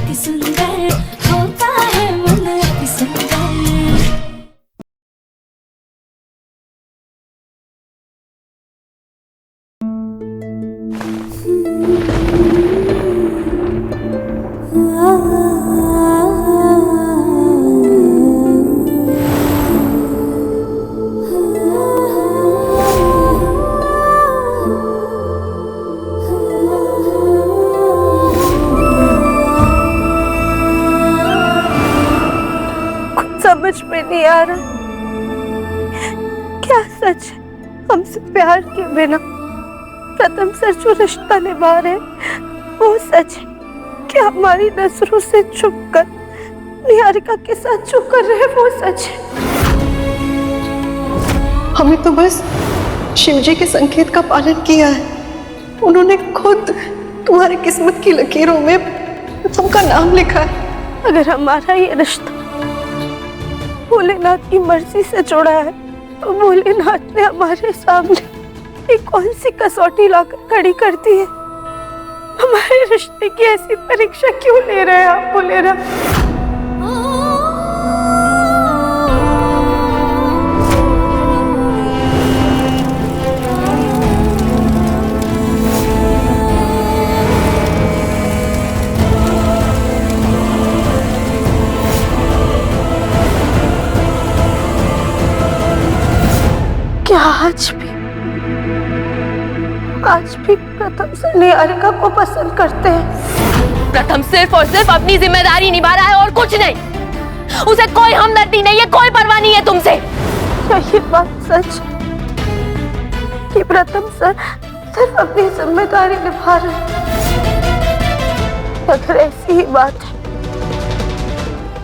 अति सुंदर होता है मन अति सुंदर। समझ में नहीं आ रहा क्या सच है। हमसे प्यार के बिना प्रथम सर जो रिश्ता निभा रहे वो सच है कि हमारी नजरों से छुपकर निहारिका के साथ जो कर रहे हैं वो सच है। हमें तो बस शिवजी के संकेत का पालन किया है। उन्होंने खुद तुम्हारी किस्मत की लकीरों में प्रथम का नाम लिखा है। अगर हमारा ये रिश्ता भोलेनाथ की मर्जी से जुड़ा है तो भोलेनाथ ने हमारे सामने एक कौन सी कसौटी लाकर खड़ी कर दी है। हमारे रिश्ते की ऐसी परीक्षा क्यों ले रहे हैं आप भोलेनाथ। क्या आज भी प्रथम सर निहारिका को पसंद करते हैं। प्रथम सिर्फ और सिर्फ अपनी जिम्मेदारी निभा रहा है और कुछ नहीं। उसे कोई हमदर्दी नहीं है, कोई परवाह नहीं है तुमसे। क्या ये बात सच कि प्रथम सर सिर्फ अपनी जिम्मेदारी निभा रहे हैं? अगर ऐसी ही बात है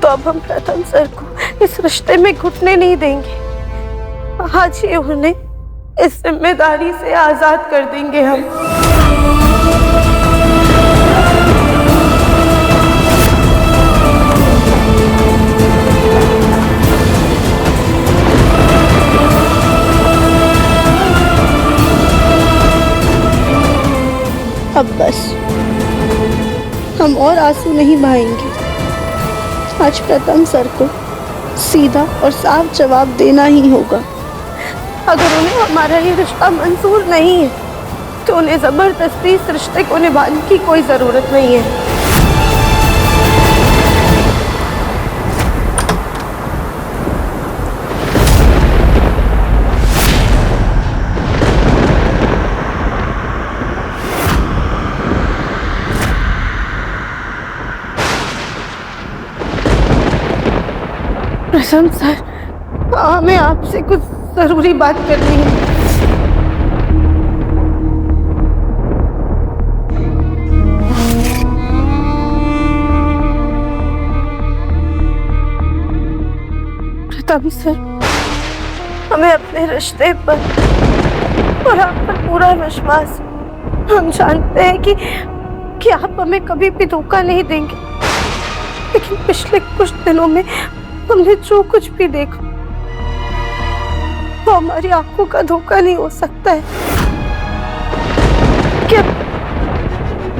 तो अब हम प्रथम सर को इस रिश्ते में घुटने नहीं देंगे। आज ही उन्हें इस जिम्मेदारी से आजाद कर देंगे हम। अब बस हम और आंसू नहीं बहाएंगे। आज प्रथम सर को सीधा और साफ जवाब देना ही होगा। अगर उन्हें हमारा ये रिश्ता मंजूर नहीं है तो उन्हें जबरदस्ती इस रिश्ते को निभाने की कोई जरूरत नहीं है। प्रथम सर, हमें आपसे कुछ जरूरी बात करनी है। प्रथम सर, हमें अपने रिश्ते पर और आप पर पूरा विश्वास। हम जानते हैं कि आप हमें कभी भी धोखा नहीं देंगे, लेकिन पिछले कुछ दिनों में हमने जो कुछ भी देखा वो हमारी आंखों का धोखा नहीं हो सकता है।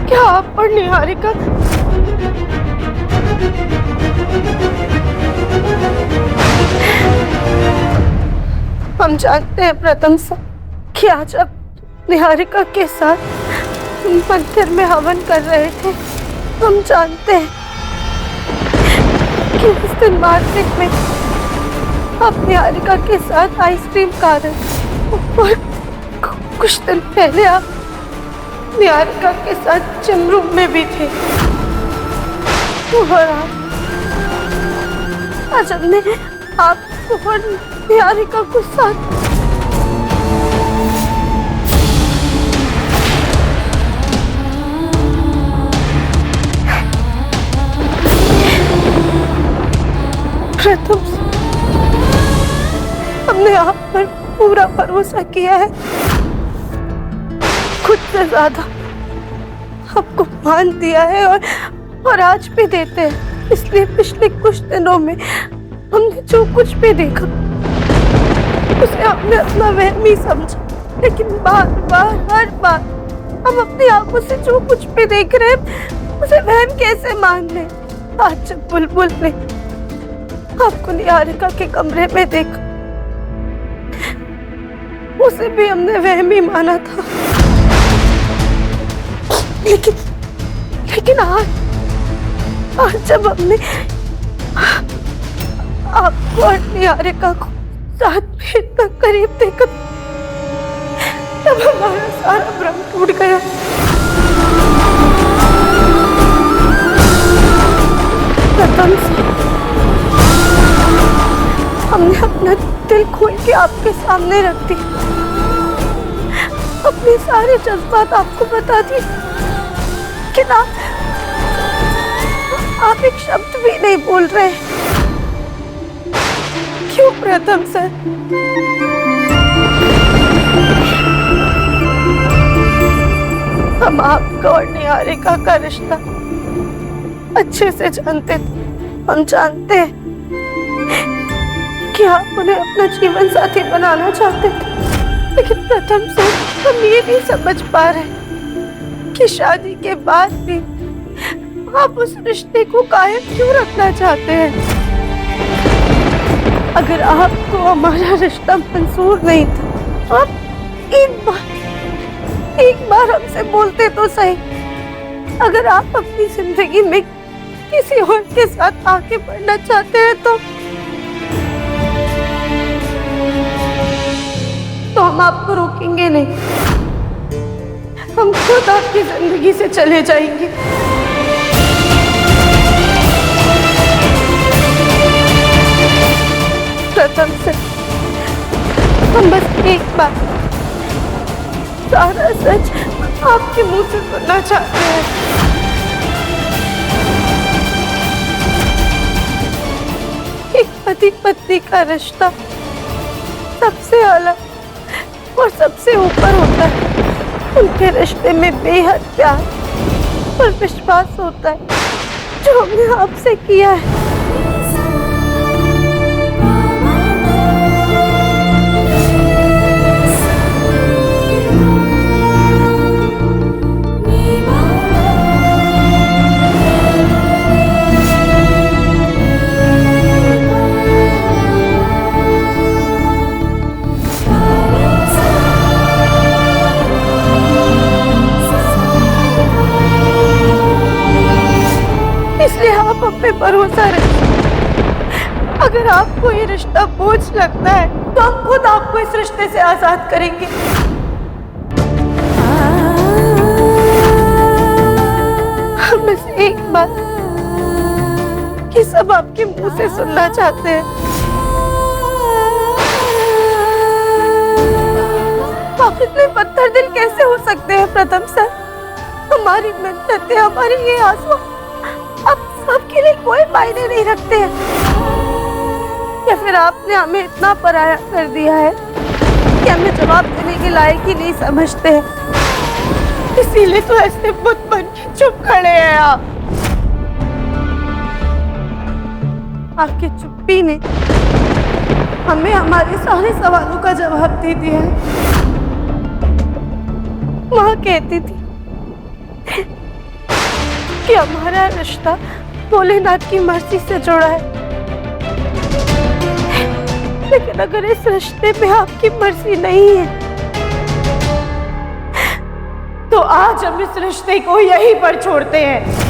क्या आप और निहारिका हम जानते हैं प्रथम सर कि आज आप निहारिका के साथ मंदिर में हवन कर रहे थे। हम जानते हैं कि उस दिन मार्केट में आप निहारिका के साथ आइसक्रीम खा रहे और कुछ दिन पहले आप निहारिका के साथ जिम रूम में भी थे। और आज हमने आपको और निहारिका को साथ प्रथम हमने आप पर पूरा भरोसा किया है, खुद से ज्यादा आपको मान दिया है और आज भी देते हैं। इसलिए पिछले कुछ दिनों में हमने जो कुछ भी देखा उसे हमने अपना वहम ही समझा, लेकिन बार बार हर बार हम अपनी आंखों से जो कुछ भी देख रहे हैं उसे वहम कैसे मान ले। आज जब बुलबुल ने आपको निहारिका के कमरे में देखा, उसे भी हमने वहम ही माना था। लेकिन आज जब हमने आपको और निहारिका को साथ में इतना करीब देखा, तब हमारा सारा भ्रम टूट गया। प्रथम से हमने अपना दिल खोल के आपके सामने रख दिया, अपने सारे जज्बात आपको बता दिए, लेकिन आप एक शब्द भी नहीं बोल रहे। क्यों प्रथम सर? हम आपका और निहारिका का रिश्ता अच्छे से जानते थे। हम जानते हैं कि आप उन्हें अपना जीवन साथी बनाना चाहते थे, लेकिन प्रथम से हम ये नहीं समझ पा रहे कि शादी के बाद भी आप उस रिश्ते को कायम क्यों रखना चाहते हैं। अगर आपको हमारा रिश्ता मंजूर नहीं था, तो आप एक बार हमसे बोलते तो सही। अगर आप अपनी जिंदगी में किसी और के साथ आगे बढ़ना चाहते हैं तो हम आपको रोकेंगे नहीं। हम खुद आपकी जिंदगी से चले जाएंगे। प्रथम से हम बस एक बार सारा सच आपके मुंह से सुनना चाहते हैं। एक पति पत्नी का रिश्ता सबसे अलग और सबसे ऊपर होता है। उनके रिश्ते में बेहद प्यार और विश्वास होता है, जो हमने आपसे किया है। इसलिए आप हम पे भरोसा रखिए। अगर आपको ये रिश्ता बोझ लगता है, तो हम खुद आपको इस रिश्ते से आजाद करेंगे। हम बस एक बात कि सब आपके मुंह से सुनना चाहते हैं। आप इतने पत्थर दिल कैसे हो सकते हैं प्रथम सर? हमारी मिन्नतें, हमारी ये आंसू अब सबके लिए कोई मायने नहीं रखते हैं, या फिर आपने हमें इतना पराया कर दिया है कि हमें जवाब देने के लायक ही नहीं समझते हैं। इसीलिए तो ऐसे बुत बन के चुप खड़े हैं आप। आपकी चुप्पी ने हमें हमारे सारे सवालों का जवाब दे दिया है। माँ कहती थी कि हमारा रिश्ता भोलेनाथ की मर्जी से जुड़ा है, लेकिन अगर इस रिश्ते में आपकी मर्जी नहीं है, तो आज हम इस रिश्ते को यहीं पर छोड़ते हैं।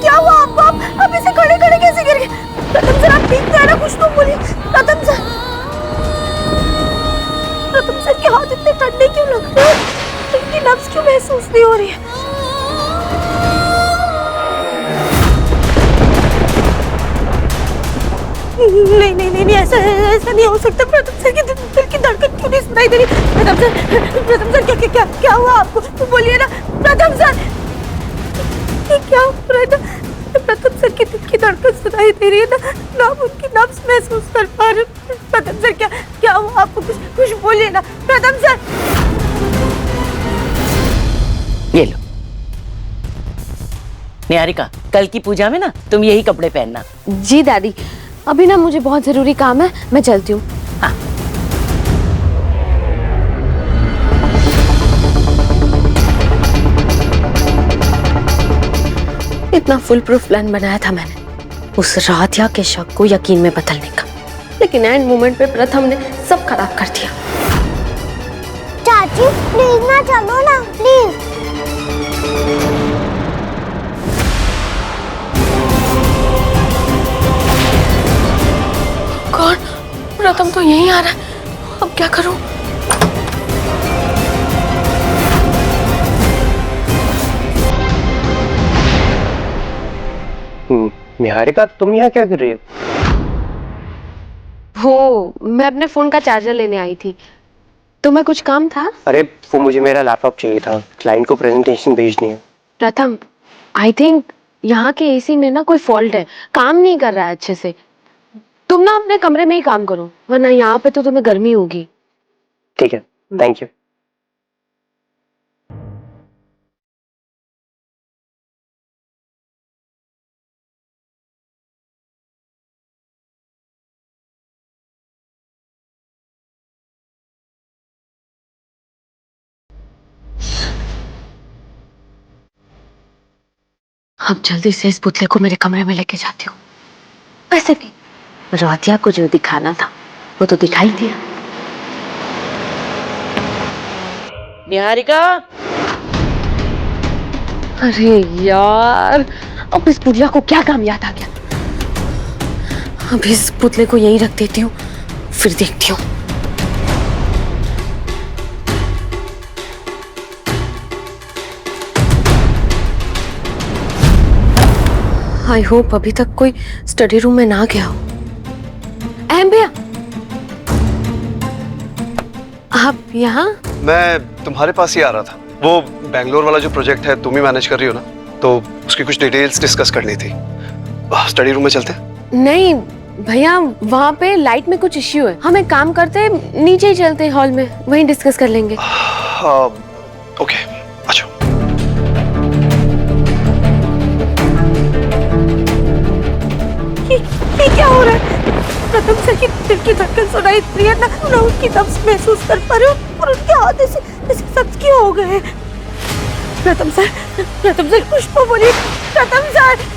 क्या हुआ आपको? आप इसे खड़े खड़े कैसे गिर गए? रतन सर, आप ठीक तो है ना? कुछ तो बोलिए। रतन सर के हाथ इतने ठंडे क्यों लग रहे हैं? इनकी नब्ज क्यों महसूस नहीं हो रही है? नहीं नहीं नहीं नहीं, ऐसा नहीं हो सकता। प्रथम सर की दिल की धड़कन क्यों नहीं सुनाई दे रही? प्रथम सर क्या क्या क्या क्या हुआ आपको? बोलिए ना प्रथम सर, ये क्या हो रहा है ना? प्रथम सर की दिल की धड़कन सुनाई दे रही है ना आप उनकी नब्ज महसूस कर पा रहे हो। प्रथम सर क्या क्या हुआ आपको? कुछ बोलिए ना प्रथम सर। ये लो निहारिका, कल की पूजा में ना तुम यही कपड़े पहनना। जी दादी, अभी ना मुझे बहुत जरूरी काम है, मैं चलती हूँ। हाँ। इतना फुल प्रूफ प्लान बनाया था मैंने उस राधिया के शक को यकीन में बदलने का, लेकिन एंड मोमेंट पे प्रथम ने सब खराब कर दिया। चाची प्लीज ना, चलो ना प्लीज। कौन? प्रथम तो यहीं आ रहा है, अब क्या करूं? निहारिका, तुम यहाँ क्या कर रही हो? वो मैं अपने फोन का चार्जर लेने आई थी। तुम्हें कुछ काम था? अरे वो मुझे मेरा लैपटॉप चाहिए था, क्लाइंट को प्रेजेंटेशन भेजनी है। प्रथम, आई थिंक यहाँ के एसी में ना कोई फॉल्ट है, काम नहीं कर रहा है अच्छे से। तुम ना अपने कमरे में ही काम करो, वरना यहाँ पे तो तुम्हें गर्मी होगी। ठीक है, थैंक यू। अब जल्दी से इस पुतले को मेरे कमरे में लेके जाती हूँ। वैसे भी राधिया को जो दिखाना था वो तो दिखाई दिया। निहारिका, अरे यार, अब इस पुतला को क्या काम याद आ गया? अब इस पुतले को यहीं रख देती हूँ, फिर देखती हूँ। आई होप अभी तक कोई स्टडी रूम में ना गया हो। अहम भैया, आप यहाँ? मैं तुम्हारे पास ही आ रहा था। वो बैंगलोर वाला जो प्रोजेक्ट है तुम ही मैनेज कर रही हो ना, तो उसकी कुछ डिटेल्स डिस्कस करनी थी। स्टडी रूम में चलते हैं? नहीं भैया, वहाँ पे लाइट में कुछ इश्यू है। हम एक काम करते हैं, नीचे ही चलते हैं हॉल में, वहीं डिस्कस कर लेंगे। ओके, अच्छा। ये क्या हो रहा है? प्रथम सर की दिल की धड़कन सुनाई दे रही है ना उनकी नब्ज महसूस कर पा रहे हो और उनके हाथ ऐसे सख्त क्यों हो गए? प्रथम सर कुछ तो बोलिए। प्रथम सर।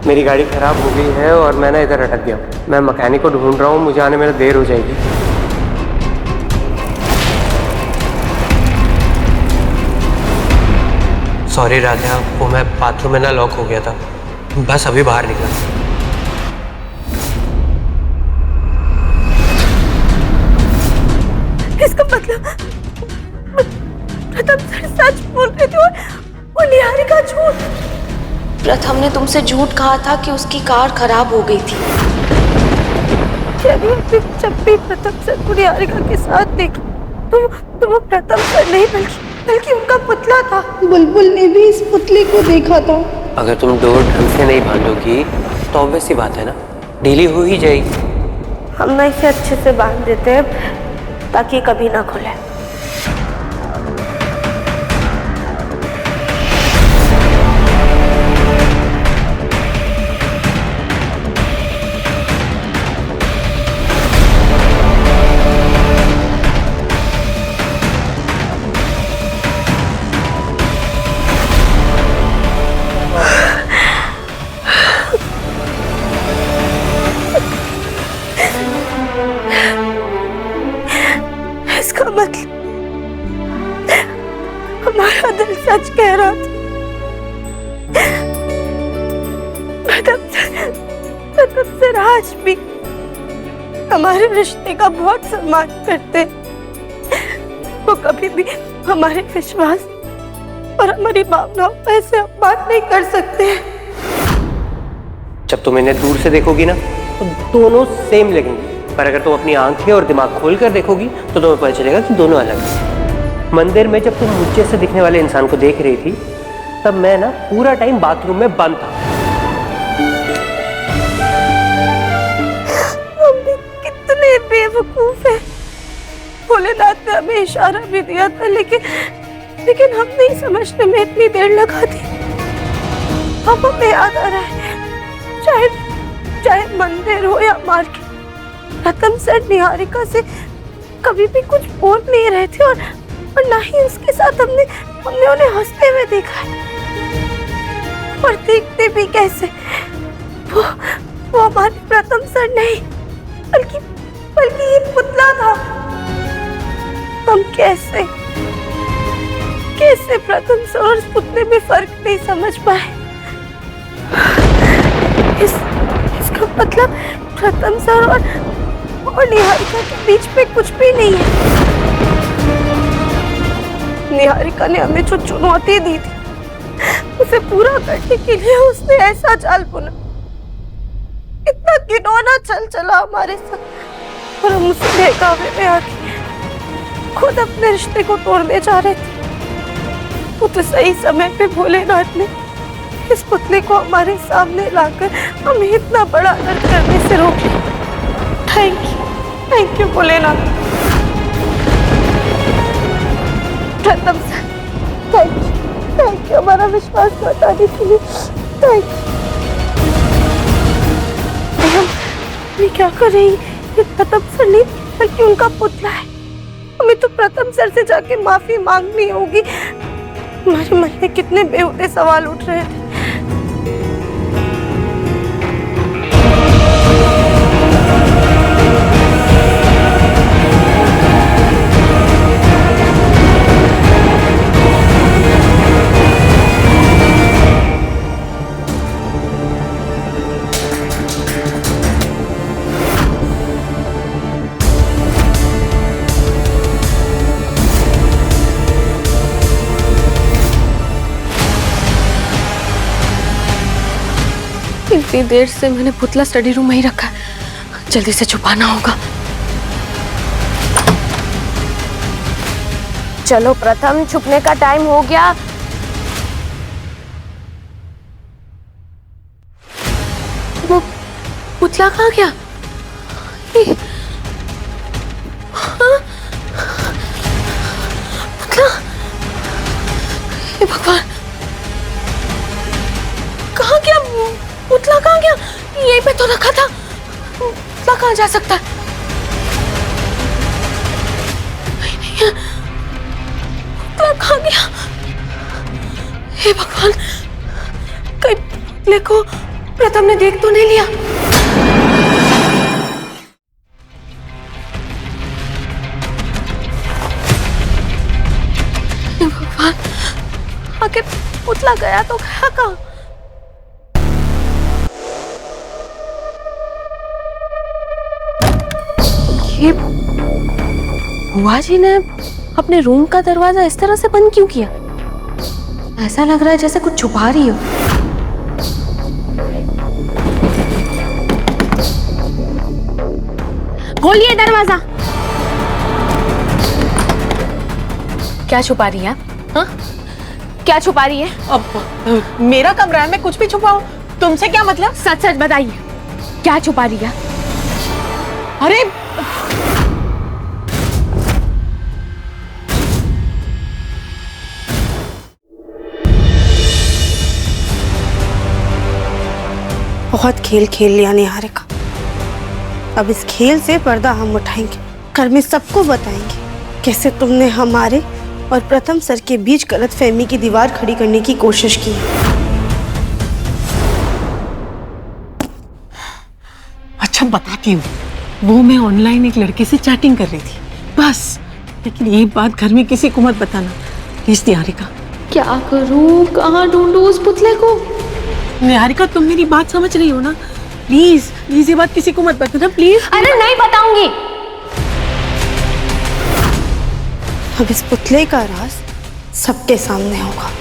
मेरी गाड़ी खराब हो गई है और मैं ना इधर अटक गया हूँ। मैं मैकेनिक को ढूंढ रहा हूँ, मुझे आने में देर हो जाएगी। सॉरी राधा, वो मैं बाथरूम में ना लॉक हो गया था, बस अभी बाहर निकला। इसका मतलब प्रथम सर सच बोल रहे थे और निहारिका झूठ। प्रथम ने तुमसे झूठ कहा था कि उसकी कार खराब हो गई थी। जब भी प्रथम सर को निहारिका के साथ देखा तो वो प्रथम सर नहीं बल्कि उनका पुतला था। बुलबुल ने भी इस पुतले को देखा था। अगर तुम डोर ढंग से नहीं बांधोगी तो ऑब्वियस सी बात है ना, ढीली हो ही जाएगी। हम ना इसे अच्छे से बांध देते हैं ताकि कभी ना खुले। इसका मतलब हमारा दिल सच कह रहा था। प्रथम से राज भी हमारे रिश्ते का बहुत सम्मान करते। वो कभी भी हमारे विश्वास और हमारी भावनाओं का ऐसे अपमान नहीं कर सकते। जब तुम इन्हें दूर से देखोगी ना तो दोनों सेम लगेंगे, पर अगर तुम अपनी आंखें और दिमाग खोल कर देखोगी तो तुम्हें पता चलेगा कि दोनों अलग हैं। मंदिर में जब तुम मुझे से दिखने वाले इंसान को देख रही थी तब मैं ना पूरा टाइम बाथरूम में बंद था। हम भी कितने बेवकूफ हैं। भोलेनाथ ने हमें इशारा भी दिया था, लेकिन हम नहीं समझने में इतनी देर लगा दी। अब हमें याद आ रहा है, चाहे मंदिर हो या मार्केट, प्रथम सर निहारिका से कभी भी कुछ बोल नहीं रहे थे और ना ही उसके साथ हमने उन्हें हंसते हुए देखा है। और देखते भी कैसे, वो हमारे प्रथम सर नहीं बल्कि ये पुतला था। हम कैसे प्रथम सर और उस पुतले में फर्क नहीं समझ पाए। इसका मतलब प्रथम सर और निहारिका के बीच में कुछ भी नहीं है। निहारिका ने हमें जो चुनौती दी थी उसे पूरा करने के लिए उसने ऐसा जाल बुना। इतना घिनौना चला हमारे साथ और हम उसे बहकावे में आके खुद अपने रिश्ते को तोड़ने जा रहे थे। वो तो सही समय पे भोलेनाथ ने इस पुतले को हमारे सामने लाकर हमें इतना बड़ा अनर्थ करने से रोक लिया। Thank you Bholenath. प्रथम सर, थैंक यू हमारा विश्वास बताने के लिए। Thank you. मैं क्या कर रही, ये प्रथम सर नहीं बल्कि उनका पुतला है। हमें तो प्रथम सर से जाके माफी मांगनी होगी। हमारे मन में कितने बेहुदे सवाल उठ रहे थे। इतनी देर से मैंने पुतला स्टडी रूम में ही रखा है, जल्दी से छुपाना होगा। चलो प्रथम, छुपने का टाइम हो गया। वो पुतला कहाँ गया? हाँ? पुतला? हे भगवान, कहाँ गया? पुतला कहाँ गया? यहीं पे तो रखा था। पुतला कहाँ जा सकता है? पुतला कहाँ गया? हे भगवान, कहीं पुतले को प्रथम ने देख तो नहीं लिया? हे भगवान, आखिर पुतला गया तो गया कहाँ? ये बुआ जी ने अपने रूम का दरवाजा इस तरह से बंद क्यों किया? ऐसा लग रहा है जैसे कुछ छुपा रही हो। खोलिए दरवाजा। क्या छुपा रही है? हाँ? क्या छुपा रही है? अब मेरा कमरा है, मैं कुछ भी छुपाऊं? तुमसे क्या मतलब? सच सच बताइए, क्या छुपा रही है? अरे बहुत खेल खेल लिया निहारिका। अब इस खेल से पर्दा हम उठाएंगे, घर में सबको बताएंगे कैसे तुमने हमारे और प्रथम सर के बीच गलतफहमी की दीवार खड़ी करने की कोशिश की। अच्छा बताती हूँ, वो मैं ऑनलाइन एक लड़के से चैटिंग कर रही थी, बस लेकिन ये बात घर में किसी को मत बताना प्लीज निहारिका। क्या करूं, कहाँ ढूंढूं उस पुतले को? निहारिका तुम मेरी बात समझ रही हो ना? प्लीज प्लीज ये बात किसी को मत बताना प्लीज। अरे नहीं बताऊंगी। अब इस पुतले का राज सबके सामने होगा।